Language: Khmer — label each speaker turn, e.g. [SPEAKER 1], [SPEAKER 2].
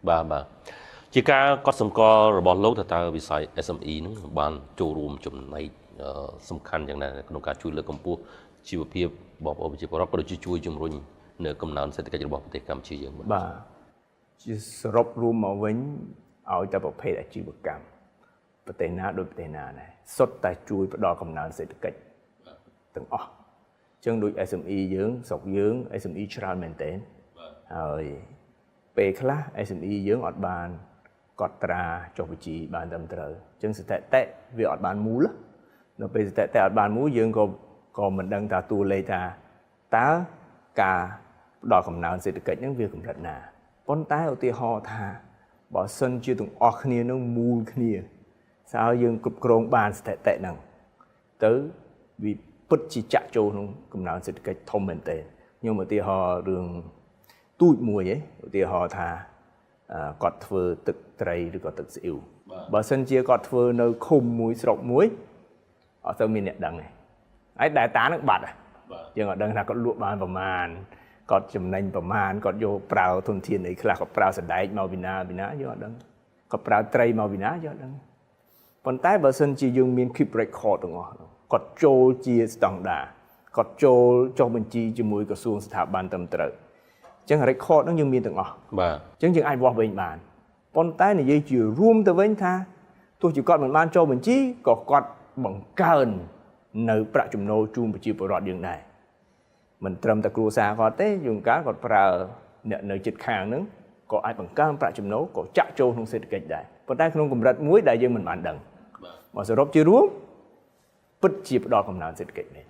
[SPEAKER 1] បាទជាការកត់សម្គាល់របស់លោកថាតើវិស័យ SME ហ្នឹងបានចូលរួមចំណែកសំខាន់យ៉ាងណាក្នុងការជួយលើកកម្ពស់ជីវភាពបងប្អូនប្រជាពលរដ្ឋក៏ដូចជាជួយជំរុញនៅកំណើនសេដ្ឋកិច្ចរបស់ប្រទេសកម្ពុជាយើង
[SPEAKER 2] បាទជាសរុបរួមមកវិញឲ្យតែប្រភេទអាជីវកម្មប្រទេសណាដូចប្រទេសណាដែរសុទ្ធតែជួយផ្ដល់កំណើនសេដ្ឋកិច្ចទាំងអស់អញ្ចឹងដូច SME យើងស្រុកយើង SME ច្រើនមែនទែនហើយពេលខ្លះ SME យើងអត់បានកត់ត្រាចុះបញ្ជីបានត្រឹមត្រូវអញ្ចឹងស្ថិតិវាអត់បានមូលនៅពេលស្ថិតិអត់បានមូលយើងក៏មិនដឹងថាតួលេខថាតើការផ្ដល់កំណើនសេដ្ឋកិច្ចហ្នឹងវាកម្រិតណាប៉ុន្តែឧទាហរណ៍ថាបើសិនជាទាំងអស់គ្នានឹងមូលគ្នាស្អើយើងគ្រប់គ្រងបានស្ថិតិហ្នឹងទៅវាពិតជាចាក់ចូលក្នុងកំណើនសេដ្ឋកិច្ចធំមែនទែនខ្ញុំឧទាហរណ៍រឿងទូចមួយឧទាហរណ៍ថាគាត់ធ្វើទឹកត្រីឬក៏ទឹកស៊ីអ៊ីវបើសិនជាគាត់ធ្វើនៅឃុំមួយស្រុកមួយអត់ទៅមានអ្នកដឹងទេហើយតែតានឹងបាត់យើងអត់ដឹងថាគាត់លក់បានប្រមាណគាត់ចំណេញប្រមាណគាត់យកប្រើធនធានអីខ្លះគាត់ប្រើសណ្ដែកមកពីណាយើងអត់ដឹងគាត់ប្រើត្រីមកពីណាយើងអត់ដឹងប៉ុន្តែបើសិនជាយើងមាន keep record ទាំងអស់គាត់ចូលជាស្តង់ដាគាត់ចូលចុះបញ្ជីជាមួយក្រសួងស្ថាប័នត្រឹមត្រូវអញ្ចឹង record ហ្នឹងយើងមានទាំងអស់
[SPEAKER 1] បាទ
[SPEAKER 2] អញ្ចឹងយើងអាចវាស់វែងបានប៉ុន្តែនិយាយជារួមទៅវិញថាទោះជាគាត់មិនបានចូលបញ្ជីក៏គាត់បង្កើននៅប្រាក់ចំណូលជូនប្រជាពលរដ្ឋយើងដែរមិនត្រឹមតែគ្រួសារគាត់ទេជួនកាលគាត់ប្រើអ្នកនៅជិតខាងហ្នឹងក៏អាចបង្កើនប្រាក់ចំណូលក៏ចាក់ចូលក្នុងសេដ្ឋកិច្ចដែរប៉ុន្តែក្នុងកម្រិតមួយដែលយើងមិនបានដឹងមកសរុបជារួមពិតជាផ្ដល់កំណើនសេដ្ឋកិច្ចមែន